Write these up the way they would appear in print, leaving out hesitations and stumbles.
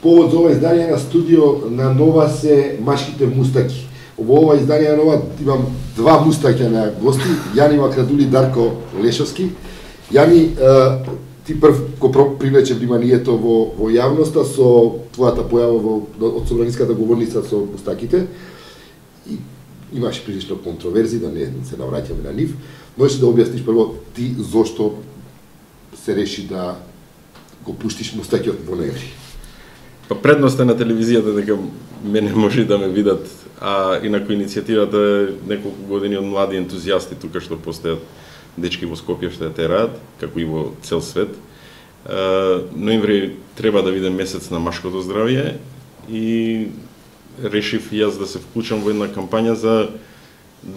повод за ова издание на студио на Нова се машките мустаки. Во ова издание на Нова имам два мустаќа на гости, Јани Макрадули, Дарко Лешовски. Јани, ти прв го привлече вниманието во јавноста со твојата појава од собраниската говорница со мустаките. И имаше прилично контроверзи, да не се навраќаме на нив. Можеш да објасниш прво ти зошто се реши да го пуштиш мустакиот во ноември? Па предноста на телевизијата дека мене може да ме видат, а инаку иницијативата е неколку години од млади ентузијасти тука што постојат дечки во Скопје што ја тераат, како и во цел свет. Ноември треба да биде месец на машкото здравје и решив јас да се вклучам во една кампања за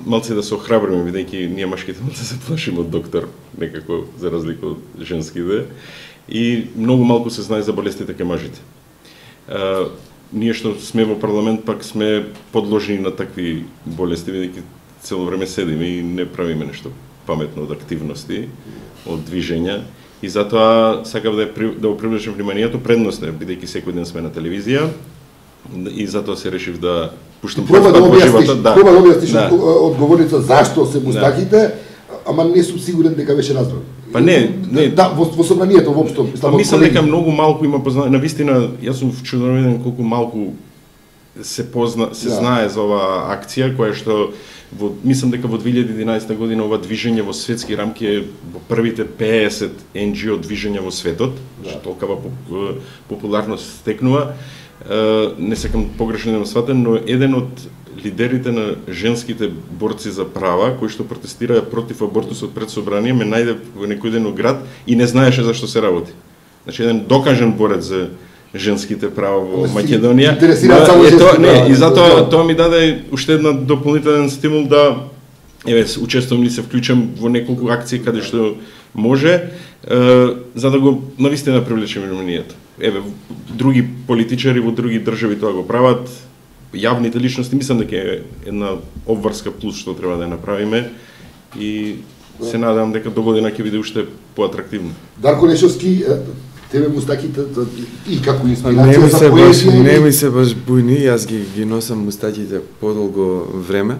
малце да се охрабриме, бидејќи ние машките малце се плашиме од доктор, некако за разлика од женските, и многу малку се знае за болестите кај мажите. Ние што сме во парламент пак сме подложени на такви болести, бидејќи цело време седиме и не правиме нешто паметно од активности, од движења, и затоа сакав да го привлечем вниманието, предност е, бидејќи секој ден сме на телевизија, и затоа се решив да пуштам проба да објасниш од говорница зашто се мустаките, ама не сум сигурен дека беше разбран. Па не. Да, во собранието воопшто. Па мислам дека многу малку има познавање. Навистина, јас сум вчудоведен колку малку се знае за оваа акција, која што мислам дека во 2011 година ова движење во светски рамки е во првите 50 NGO движења во светот, што толкова популарност стекнува. Не сакам погрешно да ме сватам, но еден од лидерите на женските борци за права, кои што протестираа против абортусот пред собрание, ме најде во некој ден во град и не знаеше зашто се работи. Значи еден докажен борец за женските права во Македонија. И затоа тоа ми даде уште една дополнителен стимул да учествувам или се вклучам во неколку акции каде што може, за да го навистина привлечеме вниманието. Други политичари во други држави тоа го прават, јавните личности, мислам дека е една обврска плюс што треба да ја направиме и се надевам дека до година ќе биде уште поатрактивно. Дарко Лешовски, тебе мустаките и како инспирација за поезија? Не ми се баш бујни, јас ги носам мустаките подолго време,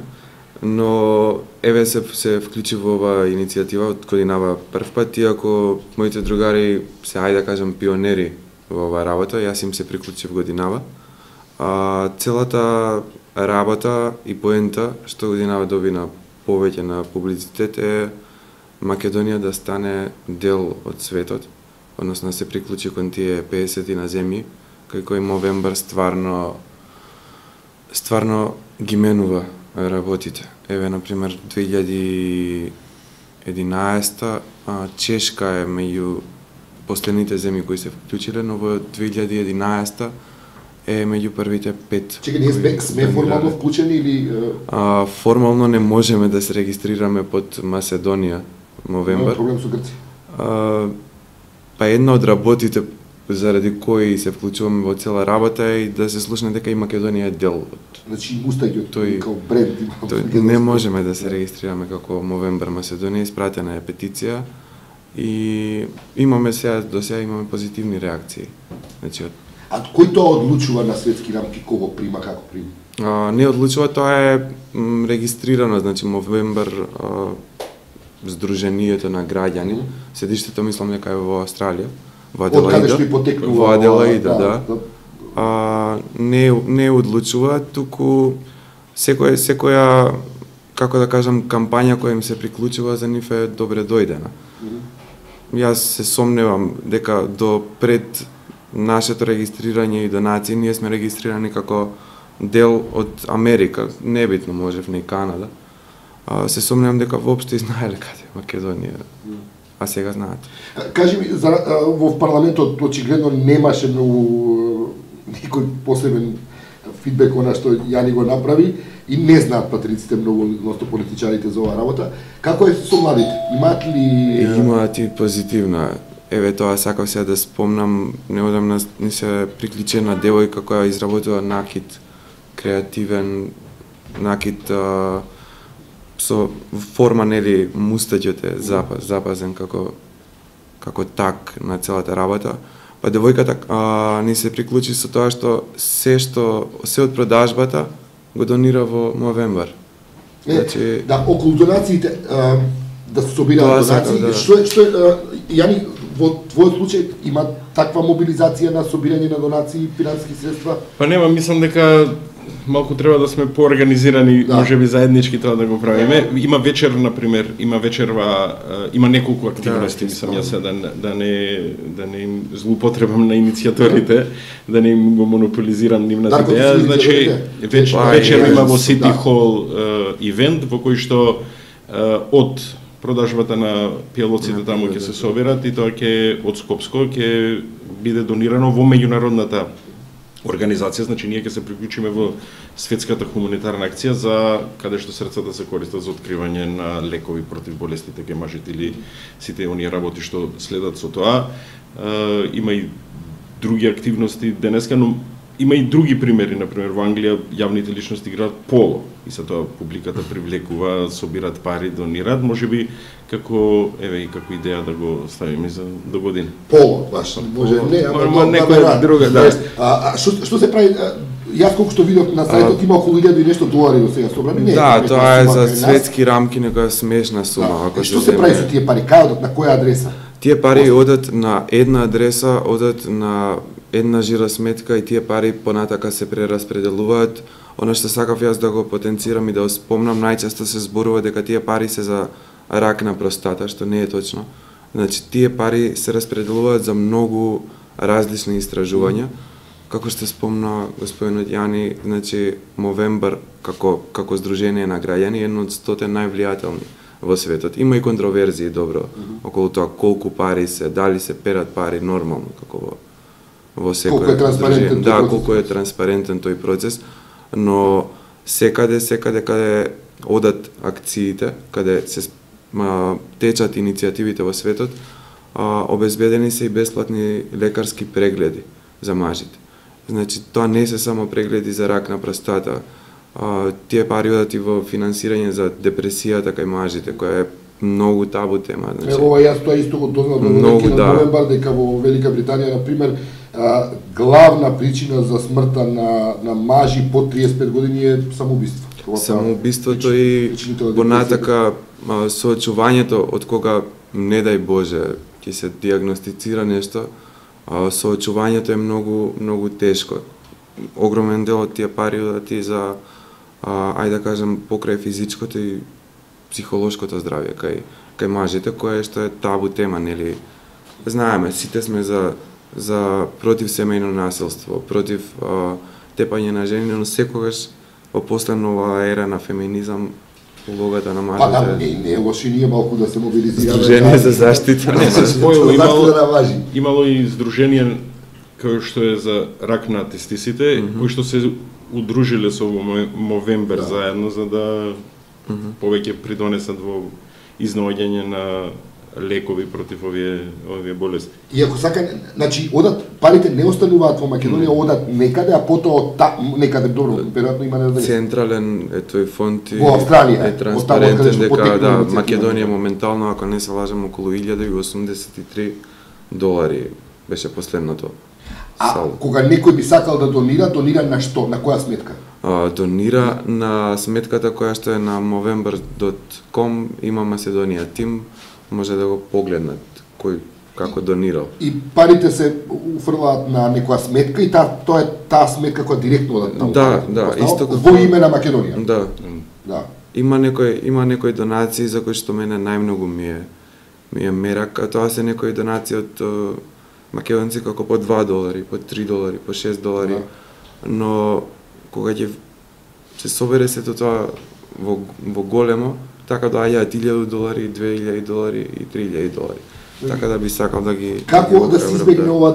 но се вклучи во оваа иницијатива од годинава прв пат, иако моите другари се, ајде да кажам, пионери во оваа работа, јас им се приклучив годинава. Целата работа и поента што годинава добина повеќе на публицитет е Македонија да стане дел од светот, односно да се приклучи кон тие 50 на земји, кај кои Мовембар стварно ги менува работите. Например, 2011 Чешка е меѓу последните земји кои се вклучиле, но во 2011 е меѓу првите 5. Чекај, ние сме формално вклучени или... Формално не можеме да се регистрираме под Маседонија, Мовембар. Проблем со Грција. Па една од работите заради кои се вклучуваме во цела работа е да се слушне дека и Македонија е дел од... Значи мустаќот како бренд. Не можеме да се регистрираме како Мовембар Маседонија, испратена е петиција и имаме до сега имаме позитивни реакции. Значи А кој тоа одлучува на светски рамки кого прима, како прима? Не одлучува, тоа е регистрирано, значи Мовембар Сдруженијето на граѓани, седиштето мислам дека е во Австралија, во Аделаида, да. Не одлучува, туку секоја, како да кажам, кампања која им се приклучува за нив е добре дојдена. Јас се сомневам дека до пред нашето регистрирање и донации ние сме регистрирани како дел од Америка, небитно можев не и Канада. Се сомневам дека воопшто и знаеле каде Македонија, а сега знаат. Кажи ми, во парламентот очигледно немаше многу никој посебен фидбек она што Јани го направи и не знаат патриците многу, односно политичарите за оваа работа. Како е со младите? Имаат ли... Имаат и позитивна. Тоа сакав сега да спомнам, неодамна ни се приклучена девојка која изработила накид, креативен накид со форма нели мустаќот е запазен како так на целата работа. Па девојката ни се приклучи со тоа што се од продажбата го донира во Мовембар. Значи, да, околу донациите да се собираат донации, да. што Јани, во твојот случај има таква мобилизација на собирање на донации и финансиски средства? Па нема, мислам дека малку треба да сме поорганизирани, да. Можеби заеднички тоа да го правиме. Има вечер, например, има неколку активности, мислам јас да не им злоупотребам на иницијаторите, да не им го монополизирам нивната идеја. Значи, вечер има во Сити Хол ивент во кој што од продажбата на пијалоците таму ќе се соберат и тоа ќе од Скопско ќе биде донирано во меѓународната организација, значи ние ќе се приклучиме во светската хуманитарна акција за каде што срцата се користат за откривање на лекови против болестите кај мажите или сите оние работи што следат со тоа. Има и други активности денеска, но има и други примери, например во Англија јавните личности играат поло и се тоа публиката привлекува, собираат пари, донираат, можеби како идеја да го ставиме за до година. Поло, баш, може не, ама некоја друга, да. Што се прави? Јас колку што видов на сајтот има околу 1000 и нешто долари до сега собрани. Да, тоа е за светски рамки, некоја смешна сума. Што се прави со тие пари? Кај одат, на која адреса? Тие пари одат на една адреса, одат на една жира сметка и тие пари понатака се прераспределуваат. Она што сакав јас да го потенцирам и да го спомнам, најчесто се зборува дека тие пари се за рак на простата, што не е точно. Значи, тие пари се распределуваат за многу различни истражувања. Како што спомна господинот Јани, значи, Мовембар како здружение на граѓани е едно од 100 највлијателни во светот. Има и контроверзии, добро, околу тоа колку пари се, дали се перат пари нормално, како во секој здружение. Да, колку е транспарентен тој процес, но секаде каде одат акциите, каде се течат иницијативите во светот, обезбедени се и бесплатни лекарски прегледи за мажите. Значи, тоа не се само прегледи за рак на простата, тие пари одат и во финансирање за депресијата кај мажите, која е многу табу тема. Значи, ова јас тоа исто го дознав на Новембар, дека во Велика Британија, например, главна причина за смртта на мажи под 35 години е самоубиство. Самоубиството и понатака соочувањето од кога, не дај Боже, ќе се диагностицира нешто, соочувањето е многу тешко. Огромен дел од тие пари одат и за, ајде да кажем, покрај физичкото и психолошкото здравје кај мажите, кое што е табу тема, нели? Знаеме, сите сме за против семејно насилство, против тепање на жени, но секогаш во последнова ера на феминизам улогата на мажите. Па да, не лоши ние малку да се мобилизираме. Здружение за заштита на мажите. Имало и здружение кој што е за рак на тестисите, кои што се удружиле со Мовембер заедно за да повеќе придонесат во изнаоѓање на лекови против овие болести. И ако сака, значи, парите не остануваат во Македонија, одат некаде, а потоа некаде, добро, веројатно има не централен е тој фонд во Австралија е транспарентен дека да, Македонија моментално, ако не се лажам, околу $1083 беше последното. Кога некој би сакал да донира на што, на која сметка? Донира на сметката која што е на movember.com, има Macedonian Team, може да го погледнат кој како донирал. И парите се уфрлаат на некоја сметка и тоа е таа сметка која директно одат таму. Да, исто во име на Македонија. Да. Има некои донации за кои што мене најмногу ми е мерак, а тоа се некои донации од македонци како по $2, по $3, по $6, но кога ќе се собере сето тоа во големо, така доаѓаат $1000, $2000 и $3000. Така да би сакал да ги... Како да се избегне ова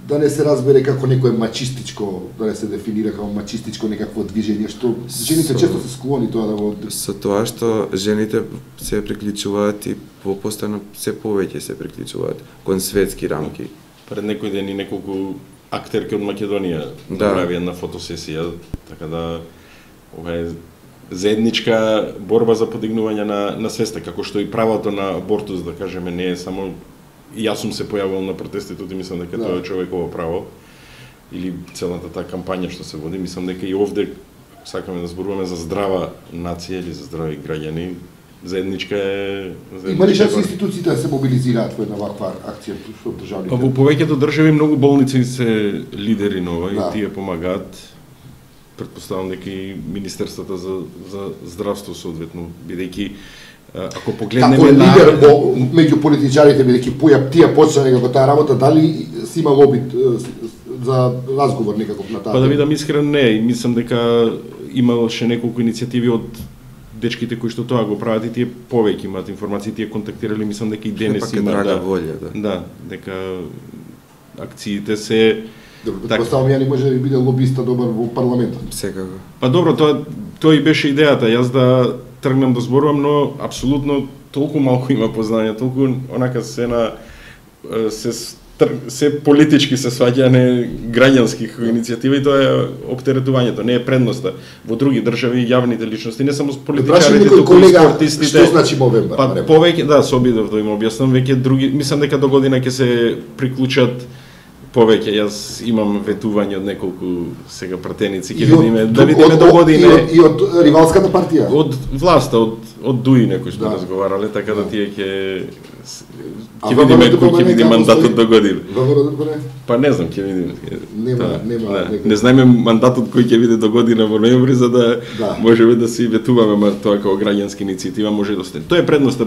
да не се разбере како некое мачистичко, да не се дефинира како мачистичко некакво движење, што жените често се склони тоа да го... Со тоа што жените се приклучуваат и постојано се повеќе се приклучуваат кон светски рамки. Пред некој ден и неколку актерки од Македонија направија една фотосесија, така да ова е заедничка борба за подигнување на свеста, како што и правото на абортус, да кажеме, не е само јас сум се појавил на протестите и мислам дека тоа е човеково право или целата таа кампања што се води, мислам дека и овде сакаме да зборуваме за здрава нација или за здрави граѓани, заедничка е... Има ли шанс институциите да се мобилизираат во една ваква акција што државните? Па во повеќето држави многу болници се лидери нова и тие помагаат. Претпоставам дека и Министерството за здравство соодветно, бидејќи ако погледнеме како лидер меѓу политичарите, бидејќи тие почнале во таа работа, дали си имал обид за разговор некаков на таа? Па да видам искрен не, мислам дека имаше неколку иницијативи од дечките кои што тоа го прават и тие повеќе имаат информации, тие контактирали, мислам дека и денес има волја, дека акциите се Предпоставам ја не може да биде лобиста добар во парламентот. Секако. Па добро, тоа и беше идејата, јас да тргнам да зборувам, но апсолутно толку малку има познање, толку онака се политички се сваѓане граѓански иницијативи и тоа е оптеретувањето, не е предноста. Во други држави јавните личности, не само политичарите, туку и спортистите. Што значи Movember? Па повеќе, да, се обидов да им објаснам, веќе други, мислам дека до година ќе се приклучат повеќе. Јас имам ветување од неколку сега пратеници, ќе видиме, да видиме до година. И од ривалската партија? Од власта, од ДУИ некои што разговарале, така да тие ќе видиме кој ќе биде мандатот до година. Па не знам, ќе видиме. Нема. Не знаеме мандатот кој ќе биде до година во ноември, за да можеме да си ветуваме, ма тоа како граѓанска иницијатива може да стане. Тоа е предноста.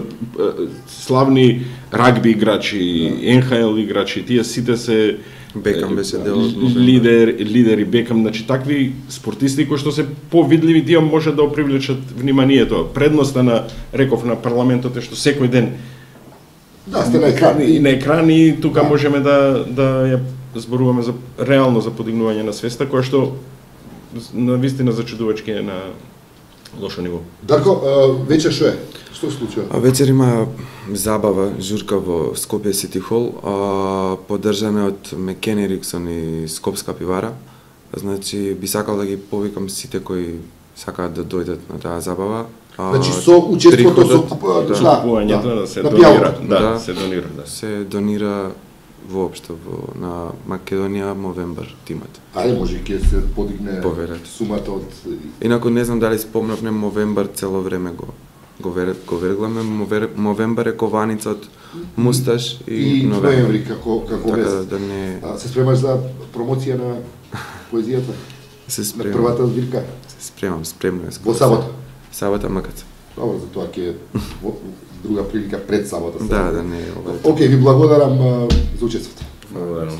Славни рагби играчи, НХЛ играчи, тие сите се Бекам беше дел од лидери Бекам, значи такви спортисти кои што се повидливи, тие може да привлечат вниманието. Предноста на на парламентот е што секој ден сте на екран и на екран и тука можеме да ја зборуваме за реално за подигнување на свеста, која што на вистина зачудувачки е на лошо ниво. Дарко, вечер што е? Што се случува? Вечер има забава, журка во Скопје Сити Хол, поддржана од Мекен Ериксон и Скопска пивара. Значи, би сакал да ги повикам сите кои сакаат да дојдат на таа забава. Значи, со учеството со купувањето се донира. Се донира. Се донира воопшто на Македонија Movember тимот. Ајде, може ќе се подигне сумата од... Инаку не знам дали спомнавме Movember цело време го вергламе. Movember е кованица од мусташ и ноември како вест. Да не... Се спремаш за промоција на поезијата? Се спремам. На првата збирка? Се спремам, спремно е. Во сабота? Сабота макаца. Добро, за тоа ќе друга прилика пред сабота. Да не е. Океј, ви благодарам за учеството. Благодарам.